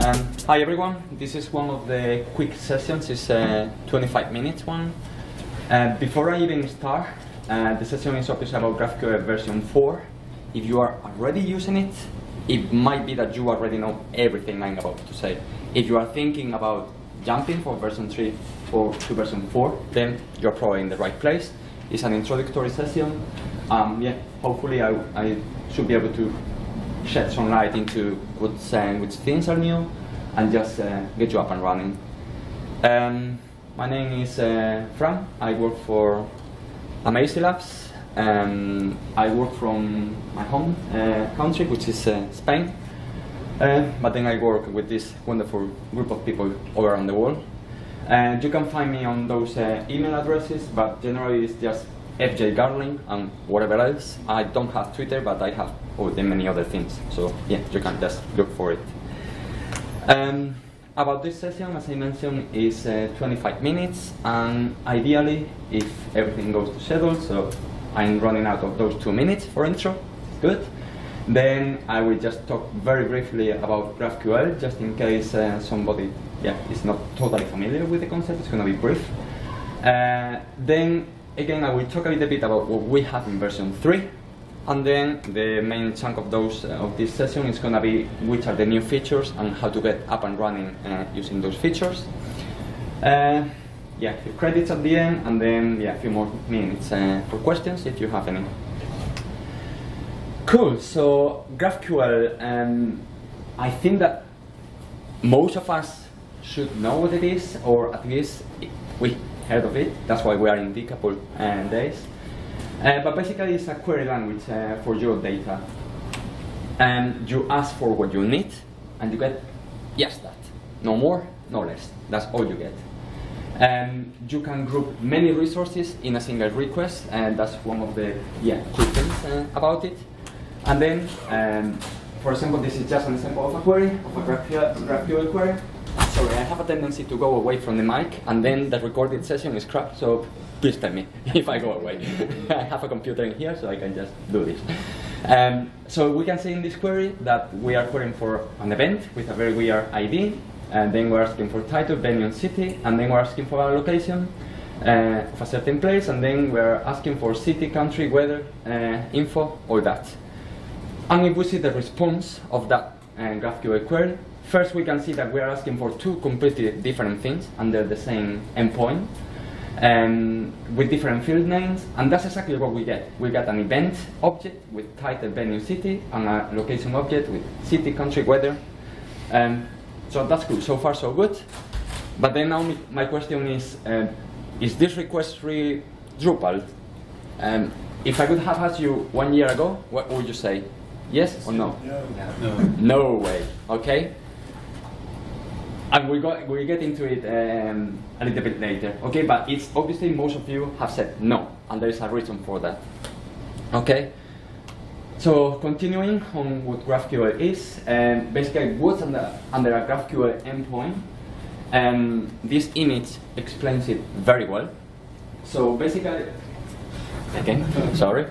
Hi everyone, this is one of the quick sessions, it's a 25 minutes one. Before I even start, the session is obviously about GraphQL version 4. If you are already using it, it might be that you already know everything I'm about to say. If you are thinking about jumping from version 3 or to version 4, then you're probably in the right place. It's an introductory session. Hopefully I should be able to shed some light into which things are new and just get you up and running. My name is Fran. I work for Amazing Labs. I work from my home country, which is Spain. But then I work with this wonderful group of people all around the world. And you can find me on those email addresses, but generally it's just FJ Garling and whatever else. I don't have Twitter, but I have many other things. So yeah, you can just look for it. About this session, as I mentioned, is 25 minutes, and ideally, if everything goes to schedule, so I'm running out of those 2 minutes for intro, good. Then I will just talk very briefly about GraphQL, just in case somebody is not totally familiar with the concept. It's going to be brief. Then again, I will talk a little bit about what we have in version 3, and then the main chunk of this session is going to be which are the new features and how to get up and running using those features. A few credits at the end, and then a few more minutes for questions if you have any. Cool. So GraphQL, I think that most of us should know what it is, or at least we heard of it. That's why we are in Decouple days. But basically it's a query language for your data. And you ask for what you need, and you get just that. No more, no less. That's all you get. You can group many resources in a single request, and that's one of the cool things about it. And then, for example, this is just an example of a query, of a GraphQL query. Sorry, I have a tendency to go away from the mic, and then the recorded session is crap, so please tell me if I go away. I have a computer in here, so I can just do this. So we can see in this query that we are querying for an event with a very weird ID, and then we're asking for title, venue, and city, and then we're asking for a location of a certain place, and then we're asking for city, country, weather, info, all that. And if we see the response of that GraphQL query, first we can see that we are asking for two completely different things under the same endpoint, with different field names, and that's exactly what we get. We get an event object with title, venue, city, and a location object with city, country, weather. So that's good. So far, so good. But then now my question is this request really Drupal? If I could have asked you 1 year ago, what would you say? Yes or no? No. No way. Okay. And we'll get into it a little bit later. Okay, but it's obviously most of you have said no, and there is a reason for that. Okay. So continuing on what GraphQL is, basically what's under a GraphQL endpoint. This image explains it very well. So basically, again, sorry.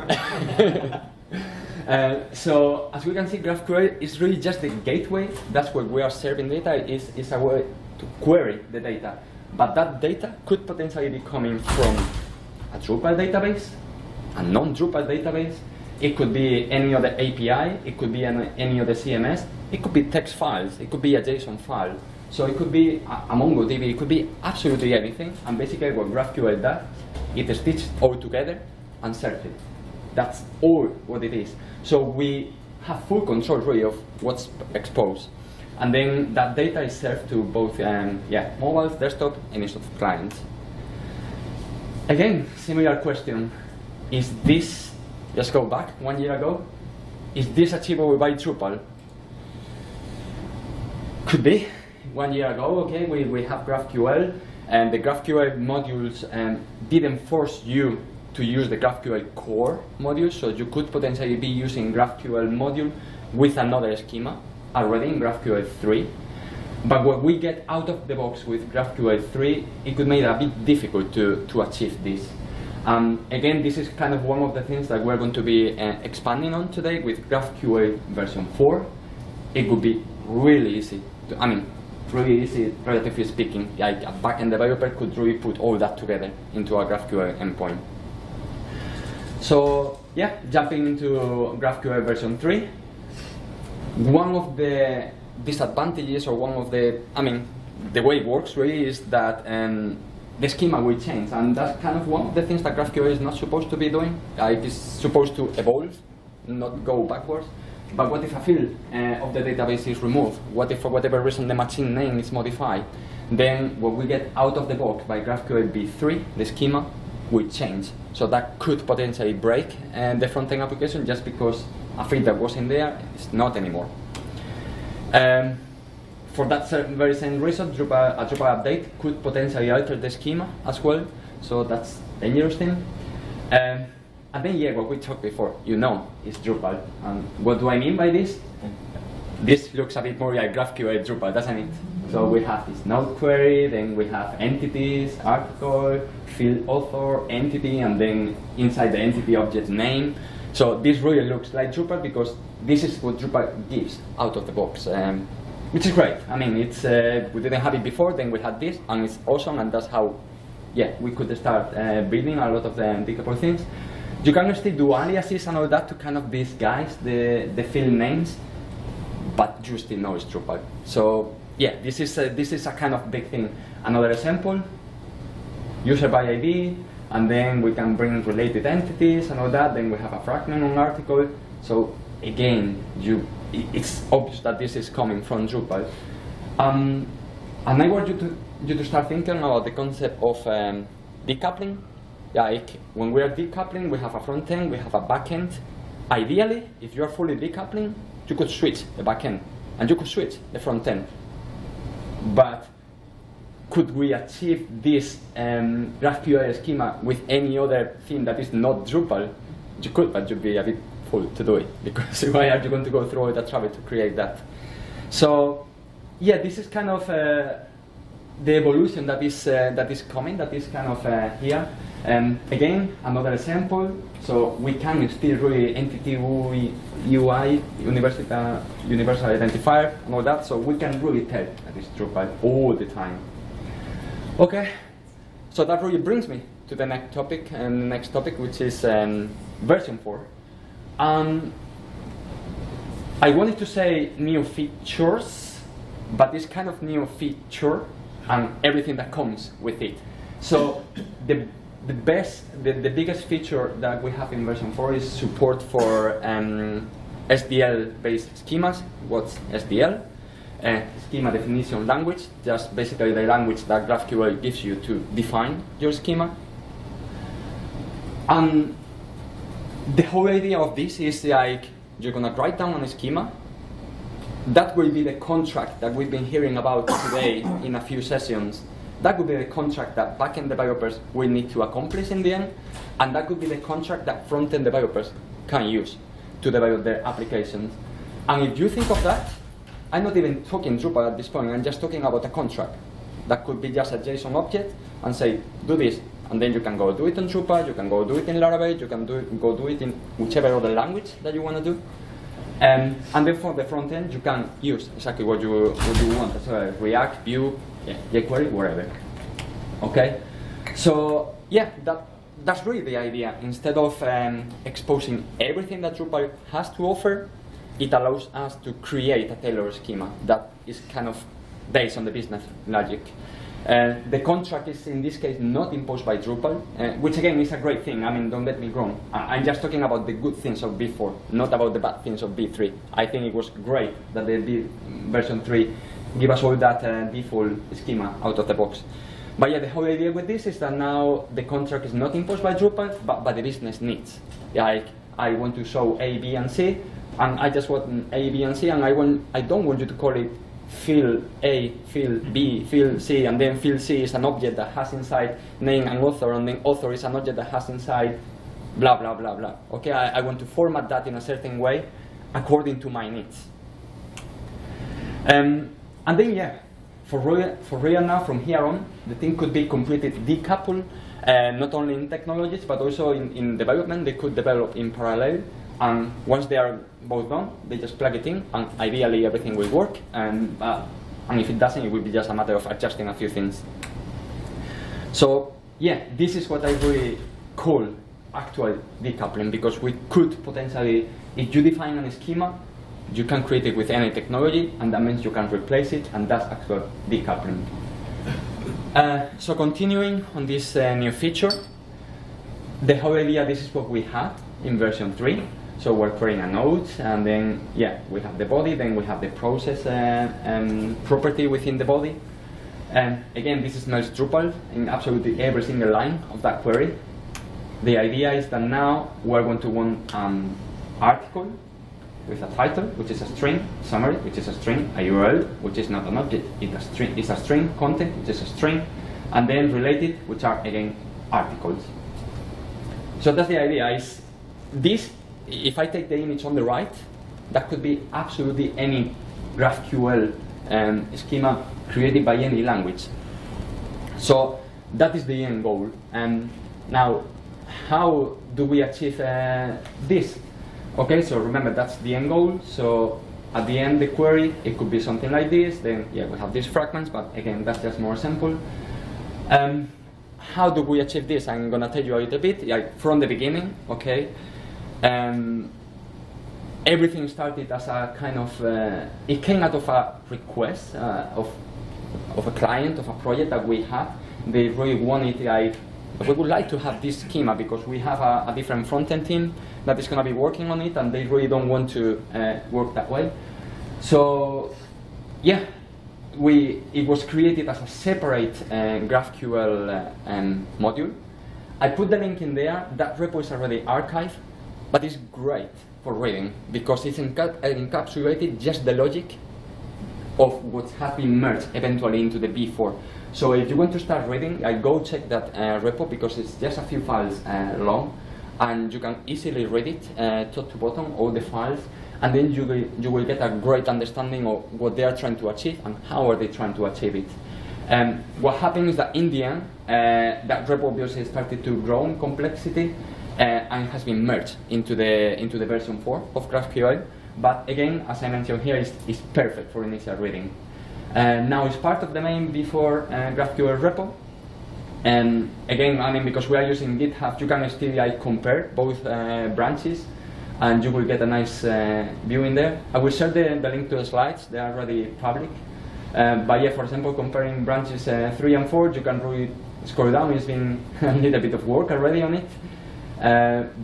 So as we can see, GraphQL is really just the gateway. That's where we are serving data. Is a way to query the data. But that data could potentially be coming from a Drupal database, a non-Drupal database. It could be any other API. It could be any other CMS. It could be text files. It could be a JSON file. So it could be a MongoDB. It could be absolutely anything. And basically what GraphQL does, it stitches all together and serves it. That's all what it is. So we have full control really of what's exposed. And then that data is served to both mobile, desktop, any sort of client. Again, similar question. Is this, just go back 1 year ago, is this achievable by Drupal? Could be. 1 year ago, okay, we have GraphQL, and the GraphQL modules didn't force you to use the GraphQL core module, so you could potentially be using GraphQL module with another schema already in GraphQL 3. But what we get out of the box with GraphQL 3, it could make it a bit difficult to achieve this. Again, this is kind of one of the things that we're going to be expanding on today with GraphQL version 4. It would be really easy I mean, really easy, relatively speaking. Like a backend developer could really put all that together into a GraphQL endpoint. So yeah, jumping into GraphQL version 3. One of the disadvantages, or one of the, I mean, the way it works really is that the schema will change, and that's kind of one of the things that GraphQL is not supposed to be doing. It is supposed to evolve, not go backwards. But what if a field of the database is removed? What if for whatever reason the machine name is modified? Then what we get out of the box by GraphQL V3, the schema, will change. So that could potentially break the front-end application just because a field that was in there is not anymore. For that very same reason, a Drupal update could potentially alter the schema as well. So that's an interesting. And then, yeah, what we talked before, is Drupal. And what do I mean by this? This looks a bit more like GraphQL Drupal, doesn't it? So we have this node query, then we have entities, article, field author, entity, and then inside the entity object name. So this really looks like Drupal because this is what Drupal gives out of the box, which is great. I mean, it's we didn't have it before, then we had this, and it's awesome, and that's how, yeah, we could start building a lot of the decoupable things. You can still do aliases and all that to kind of disguise the field names, but you still know it's Drupal. So yeah, this is a kind of big thing. Another example, user by ID, and then we can bring related entities and all that. Then we have a fragment on article. So again, it's obvious that this is coming from Drupal. And I want you to start thinking about the concept of decoupling. Like when we are decoupling, we have a front end, we have a back end. Ideally, if you are fully decoupling, you could switch the back end and you could switch the front end. But could we achieve this GraphQL schema with any other thing that is not Drupal? You could, but you'd be a bit fool to do it, because why are you going to go through all that trouble to create that? So yeah, this is kind of the evolution that is coming, that is kind of here. Again, another example. So we can still really entity UI, universal identifier, and all that. So we can really tell that it's Drupal all the time. Okay, so that really brings me to the next topic, which is version 4. I wanted to say new features, but this kind of new feature and everything that comes with it. So the biggest feature that we have in version 4 is support for SDL-based schemas. What's SDL? Schema definition language, just basically the language that GraphQL gives you to define your schema. The whole idea of this is like, you're gonna write down a schema. That will be the contract that we've been hearing about today in a few sessions. That would be the contract that backend developers will need to accomplish in the end, and that could be the contract that front-end developers can use to develop their applications. And if you think of that, I'm not even talking Drupal at this point, I'm just talking about a contract. That could be just a JSON object and say, do this, and then you can go do it in Drupal, you can go do it in Laravel, you can go do it in whichever other language that you want to do. And then for the front end, you can use exactly what you want, as well, React, Vue, jQuery, wherever. Okay, so yeah, that's really the idea. Instead of exposing everything that Drupal has to offer, it allows us to create a tailored schema that is kind of based on the business logic. The contract is in this case not imposed by Drupal, which again is a great thing. I mean, don't get me wrong. I'm just talking about the good things of V4, not about the bad things of V3. I think it was great that the version 3 give us all that default schema out of the box. But yeah, the whole idea with this is that now the contract is not imposed by Drupal, but by the business needs. Like, I want to show A, B, and C, and I just want A, B, and C, and I don't want you to call it field A, field B, field C, and then field C is an object that has inside name and author, and then author is an object that has inside blah, blah, blah, blah. Okay, I want to format that in a certain way according to my needs. And then, yeah, for real now, from here on, the thing could be completely decoupled, not only in technologies, but also in development. They could develop in parallel. And once they are both done, they just plug it in, and ideally everything will work. and if it doesn't, it will be just a matter of adjusting a few things. So yeah, this is what I really call actual decoupling, because we could potentially, if you define a schema, you can create it with any technology, and that means you can replace it, and that's actual decoupling. So continuing on this new feature, the whole idea, this is what we had in version 3. So we're creating a node, and then yeah, we have the body, then we have the process property within the body. And again, this smells Drupal in absolutely every single line of that query. The idea is that now we're going to want an article with a title, which is a string, summary, which is a string, a URL, which is not an object, it's a string, content, which is a string, and then related, which are again articles. So that's the idea. Is this, if I take the image on the right, that could be absolutely any GraphQL schema created by any language. So that is the end goal. And now, how do we achieve this? Okay, so remember, that's the end goal. So at the end, the query, it could be something like this. Then yeah, we have these fragments, but again, that's just more simple. How do we achieve this? I'm gonna tell you a little bit, like from the beginning, okay? Everything started as a kind of, it came out of a request of a client, of a project that we had. They really wanted, like, we would like to have this schema because we have a different front-end team that is going to be working on it, and they really don't want to work that way. So yeah, it was created as a separate GraphQL module. I put the link in there. That repo is already archived, but it's great for reading because it's encapsulated just the logic of what has been merged eventually into the V4. So if you want to start reading, go check that repo because it's just a few files long, and you can easily read it top to bottom, all the files, and then you will get a great understanding of what they are trying to achieve and how are they trying to achieve it. What happened is that in the end, that repo obviously started to grow in complexity and has been merged into the version 4 of GraphQL. But again, as I mentioned here, it's perfect for initial reading. Now it's part of the main V4 GraphQL repo. And again, I mean, because we are using GitHub, you can still compare both branches, and you will get a nice view in there. I will share the link to the slides, they are already public. But yeah, for example, comparing branches 3 and 4, you can really scroll down. It's been a little bit of work already on it.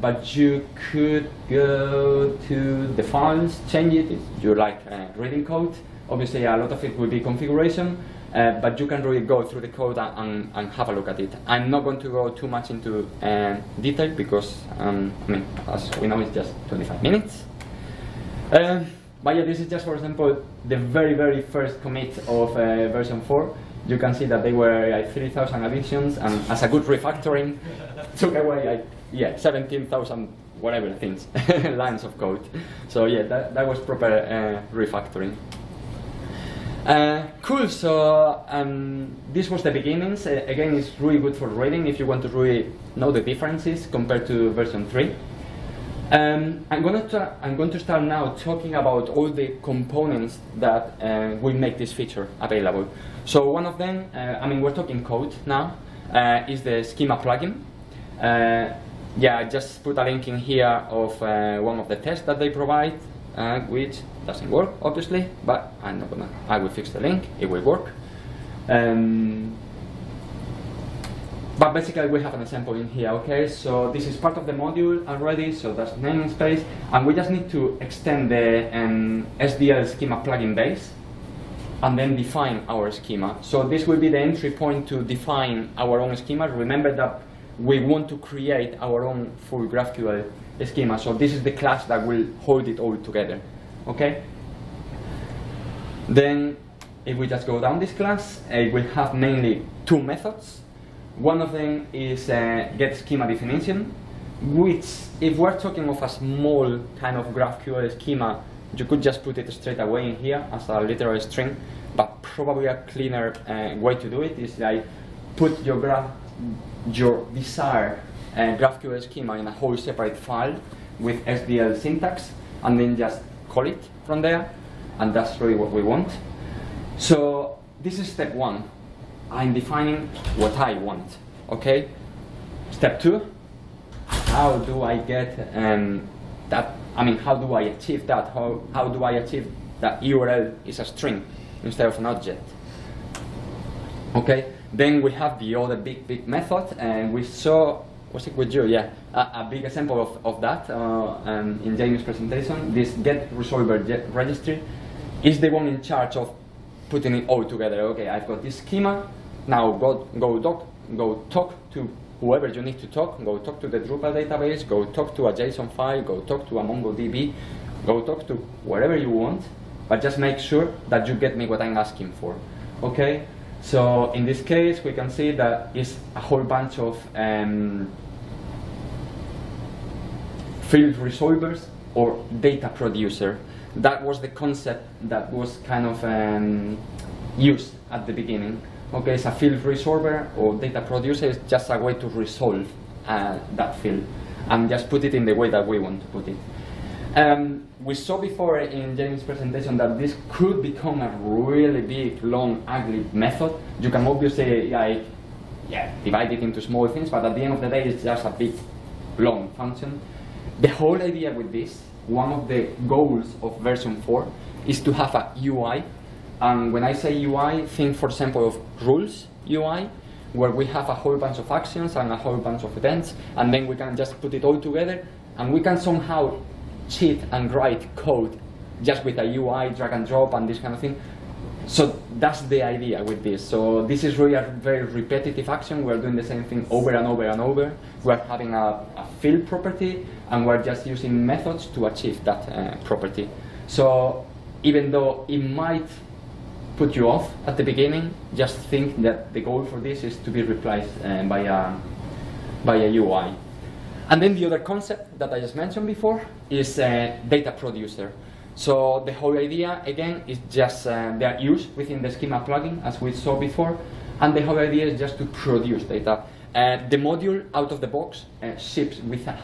But you could go to the files, change it if you like reading code. Obviously, a lot of it will be configuration, but you can really go through the code and have a look at it. I'm not going to go too much into detail because, I mean, as we know, it's just 25 minutes. But yeah, this is just, for example, the very first commit of version 4. You can see that they were like 3,000 additions, and as a good refactoring, took away like, yeah, 17,000 whatever things, lines of code. So yeah, that was proper refactoring. Cool, so this was the beginnings. Again, it's really good for reading if you want to really know the differences compared to version 3. I'm going to start now talking about all the components that will make this feature available. So one of them, I mean, we're talking code now, is the Schema plugin. Yeah, I just put a link in here of one of the tests that they provide, which doesn't work, obviously, but I will fix the link, it will work. But basically we have an example in here, okay? So this is part of the module already, so that's namespace, and we just need to extend the SDL schema plugin base and then define our schema. So this will be the entry point to define our own schema. Remember that we want to create our own full GraphQL schema, so this is the class that will hold it all together, okay? Then if we just go down this class, it will have mainly two methods. One of them is get schema definition, which, if we're talking of a small kind of GraphQL schema, you could just put it straight away in here as a literal string, but probably a cleaner way to do it is like put your desired GraphQL schema in a whole separate file with SDL syntax, and then just call it from there, and that's really what we want. So this is step one. I'm defining what I want. Okay. Step two. How do I get that? I mean, how do I achieve that? How do I achieve that URL is a string instead of an object? Okay. Then we have the other big method, and we saw, was it with you? Yeah, a big example of that in Jamie's presentation. This get resolver registry is the one in charge of putting it all together. Okay, I've got this schema. Now go talk to whoever you need to talk. Go talk to the Drupal database. Go talk to a JSON file. Go talk to a MongoDB. Go talk to wherever you want. But just make sure that you get me what I'm asking for. Okay. So in this case, we can see that it's a whole bunch of field resolvers or data producer. That was the concept that was kind of used at the beginning. Okay, so a field resolver or data producer is just a way to resolve that field and just put it in the way that we want to put it. We saw before in Jamie's presentation that this could become a really big, long, ugly method. You can obviously divide it into small things, but at the end of the day, it's just a big, long function. The whole idea with this, one of the goals of version 4, is to have a UI. And when I say UI, think, for example, of rules UI, where we have a whole bunch of actions and a whole bunch of events, and then we can just put it all together, and we can somehow cheat and write code just with a UI, drag and drop, and this kind of thing. So that's the idea with this. So this is really a very repetitive action. We're doing the same thing over and over and over. We're having a field property, and we're just using methods to achieve that property. So even though it might put you off at the beginning, just think that the goal for this is to be replaced by a UI. And then the other concept that I just mentioned before is data producer. So the whole idea, again, is just they are used within the Schema plugin, as we saw before, and the whole idea is just to produce data. The module out of the box ships with a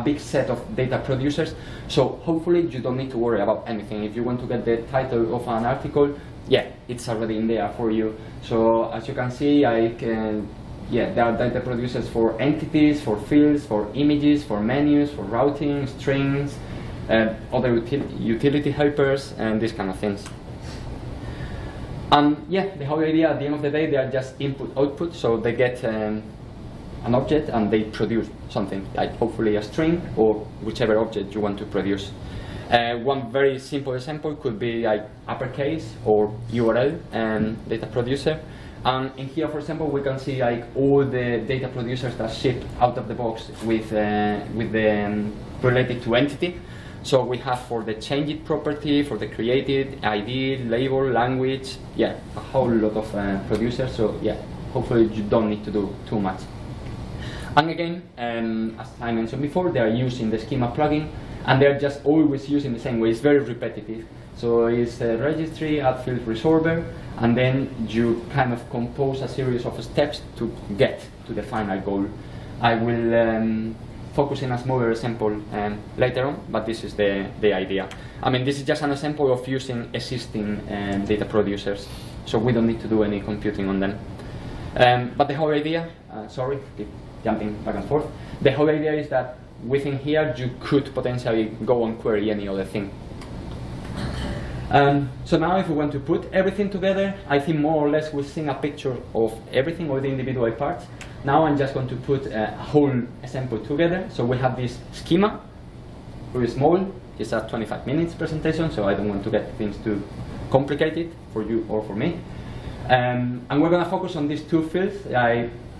big set of data producers. So hopefully you don't need to worry about anything. If you want to get the title of an article, yeah, it's already in there for you. So as you can see, there are data producers for entities, for fields, for images, for menus, for routing, strings, other utility helpers, and these kind of things. And yeah, the whole idea at the end of the day, they are just input-output, so they get an object and they produce something, like hopefully a string or whichever object you want to produce. One very simple example could be like uppercase or URL and data producer. And in here, for example, we can see like all the data producers that ship out of the box with the related to entity. So we have for the change it property, for the created, ID, label, language, yeah, a whole lot of producers. So yeah, hopefully you don't need to do too much. And again, as I mentioned before, they are used in the Schema plugin, and they're just always used in the same way. It's very repetitive. So it's a registry, add field resolver, and then you kind of compose a series of steps to get to the final goal. I will focus in a smaller example later on, but this is the idea. I mean, this is just an example of using existing data producers, so we don't need to do any computing on them. But the whole idea, sorry, keep jumping back and forth. The whole idea is that within here you could potentially go and query any other thing. So now if we want to put everything together, I think more or less we've seen a picture of everything, all the individual parts. Now I'm just going to put a whole example together. So we have this schema, very small. It's a 25 minutes presentation, so I don't want to get things too complicated for you or for me. And we're going to focus on these two fields,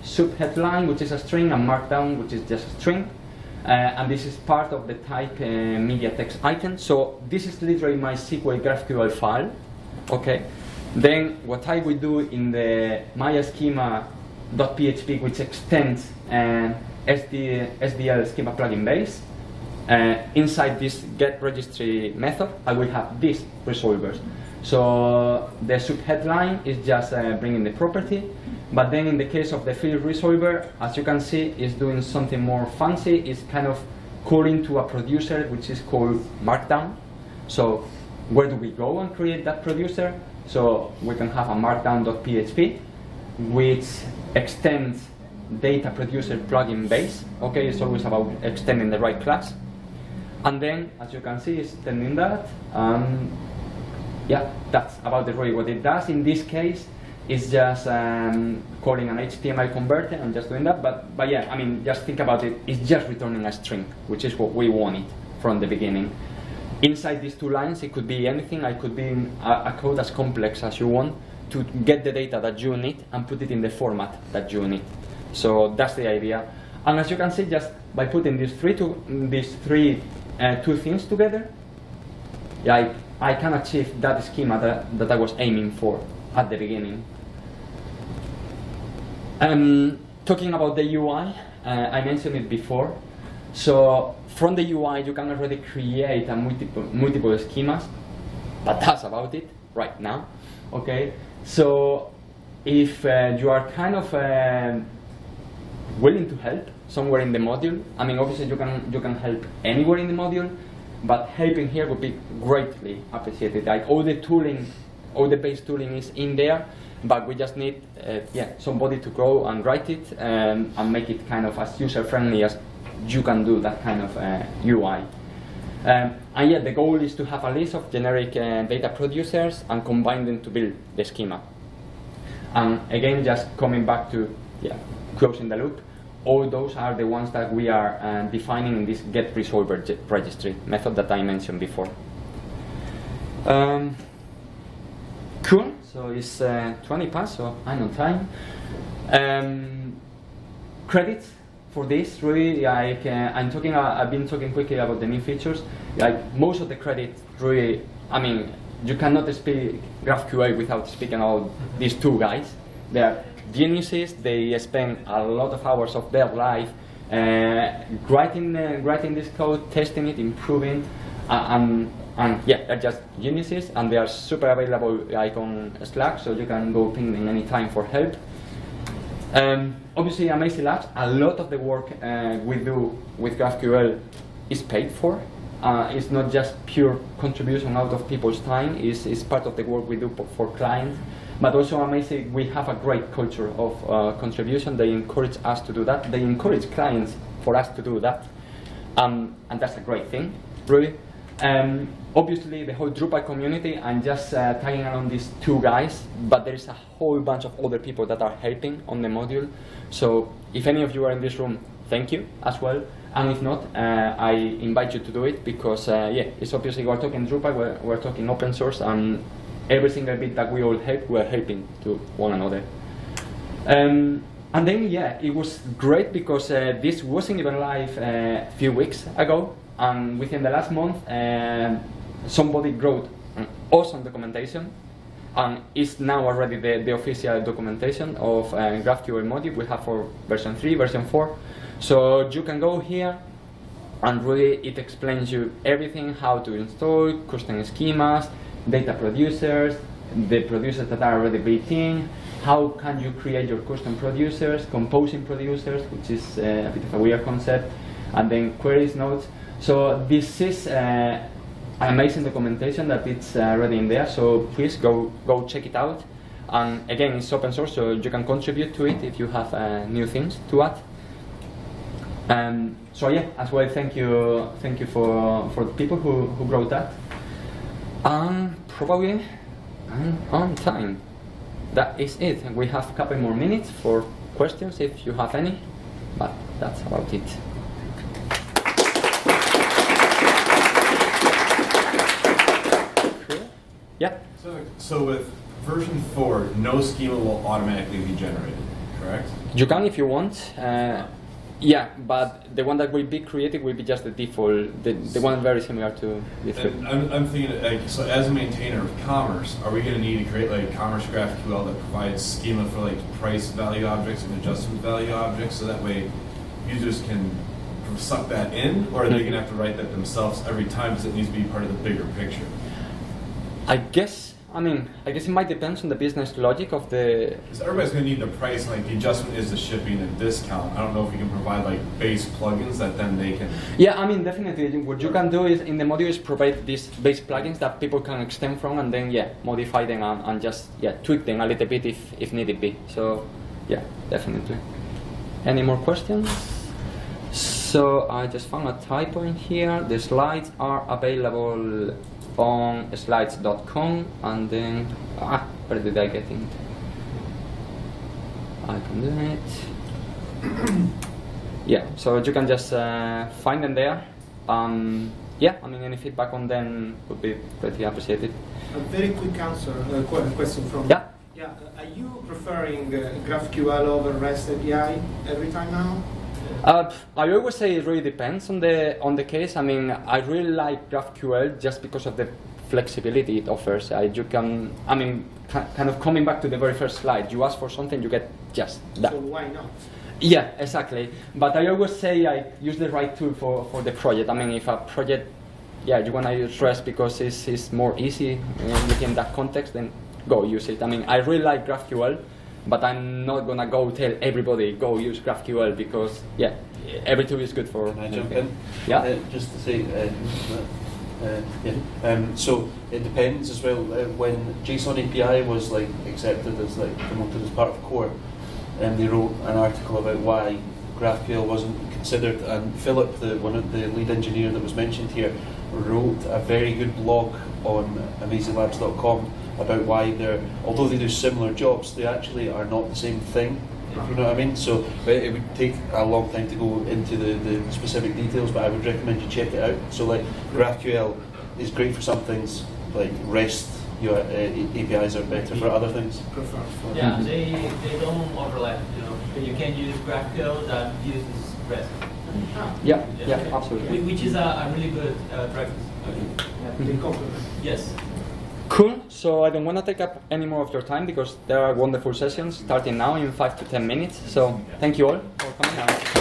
subheadline, which is a string, and markdown, which is just a string. And this is part of the type media text item. So this is literally my SQL GraphQL file. Okay. Then what I will do in the myschema.php, which extends SDL schema plugin base, inside this get registry method, I will have these resolvers. So the subheadline is just bringing the property. But then in the case of the field resolver, as you can see, is doing something more fancy. It's kind of calling to a producer which is called markdown. So where do we go and create that producer? So we can have a markdown.php, which extends data producer plugin base. Okay, it's always about extending the right class. And then, as you can see, it's extending that. Yeah, that's about the really what it does. In this case, it's just calling an HTML converter and just doing that. But yeah, I mean, just think about it. It's just returning a string, which is what we wanted from the beginning. Inside these 2 lines, it could be anything. It could be a code as complex as you want to get the data that you need and put it in the format that you need. So that's the idea. And as you can see, just by putting these two things together, yeah, I can achieve that schema that I was aiming for at the beginning. Talking about the UI, I mentioned it before. So from the UI, you can already create a multiple schemas, but that's about it right now. Okay, so if you are kind of willing to help somewhere in the module, I mean, obviously you can help anywhere in the module, but helping here would be greatly appreciated. Like all the tooling, all the base tooling is in there, but we just need somebody to go and write it and make it kind of as user-friendly as you can do that kind of UI. And yeah, the goal is to have a list of generic data producers and combine them to build the schema. And again, just coming back to closing the loop, all those are the ones that we are defining in this get resolver registry method that I mentioned before. Cool, so it's 20 past, so I'm on time. Credits for this, really, like I've been talking quickly about the new features. Like most of the credit, really, I mean, you cannot speak GraphQL without speaking about these 2 guys. They are geniuses. They spend a lot of hours of their life writing this code, testing it, improving, and yeah, they're just geniuses, and they are super available like on Slack, so you can go ping them anytime for help. Obviously, Amazing Labs, a lot of the work we do with GraphQL is paid for. It's not just pure contribution out of people's time. It's part of the work we do for clients. But also Amazing, we have a great culture of contribution. They encourage us to do that. They encourage clients for us to do that. And that's a great thing, really. Obviously, the whole Drupal community, I'm just tagging along these 2 guys, but there is a whole bunch of other people that are helping on the module. So if any of you are in this room, thank you as well. And if not, I invite you to do it because, yeah, it's obviously we're talking Drupal, we're talking open source, and every single bit that we all help, we're helping to one another. And then, yeah, it was great because this wasn't even live a few weeks ago. And within the last month, somebody wrote an awesome documentation, and it's now already the official documentation of GraphQL module we have for version 3, version 4. So you can go here, and really it explains you everything, how to install custom schemas, data producers, the producers that are already built in, how can you create your custom producers, composing producers, which is a bit of a weird concept, and then queries nodes. So this is an amazing documentation that it's already in there, so please go check it out. And again, it's open source, so you can contribute to it if you have new things to add. So yeah, as well, thank you for the people who wrote that. Probably I'm on time. That is it. We have a couple more minutes for questions if you have any, but that's about it. Yeah. So with version 4, no schema will automatically be generated, correct? You can if you want. Yeah, but the one that will be created will be just the default, the one very similar to V3. I'm thinking, like, so as a maintainer of commerce, are we going to need to create like commerce GraphQL that provides schema for like price value objects and adjustment value objects, so that way users can suck that in, or are they going to have to write that themselves every time because it needs to be part of the bigger picture? I guess I mean, I guess it might depend on the business logic of the. Because everybody's going to need the price, like the adjustment is the shipping and discount. I don't know if we can provide like base plugins that then they can. Yeah, I mean, definitely. What you can do is in the module is provide these base plugins that people can extend from, and then modify them and just tweak them a little bit if needed be. So yeah, definitely. Any more questions? So I just found a typo in here. The slides are available on slides.com, and then where did I get it? I can do it. Yeah, so you can just find them there. Yeah, I mean, any feedback on them would be pretty appreciated. A very quick answer, question from. Yeah. Yeah. Are you preferring GraphQL over REST API every time now? I always say it really depends on the case. I mean, I really like GraphQL just because of the flexibility it offers. You can, I mean, kind of coming back to the very first slide, you ask for something, you get just that. So why not? Yeah, exactly. But I always say I use the right tool for the project. I mean, if a project, you want to use REST because it's more easy within that context, then go use it. I mean, I really like GraphQL, but I'm not gonna go tell everybody go use GraphQL because every tool is good for. Can I jump in? Yeah. Just to say, so it depends as well. When JSON API was like accepted as like promoted as part of core, and they wrote an article about why GraphQL wasn't considered, and Philip, one of the lead engineer that was mentioned here, wrote a very good blog on AmazingLabs.com about why although they do similar jobs, they actually are not the same thing, if you know what I mean. So it would take a long time to go into the specific details, but I would recommend you check it out. So like GraphQL is great for some things, like REST APIs are better for other things. Yeah, they don't overlap, you know. You can use GraphQL that uses REST. Yeah, absolutely. Which is a really good practice. They complement. Yes. Cool. So I don't want to take up any more of your time because there are wonderful sessions starting now in 5 to 10 minutes. So thank you all for coming out.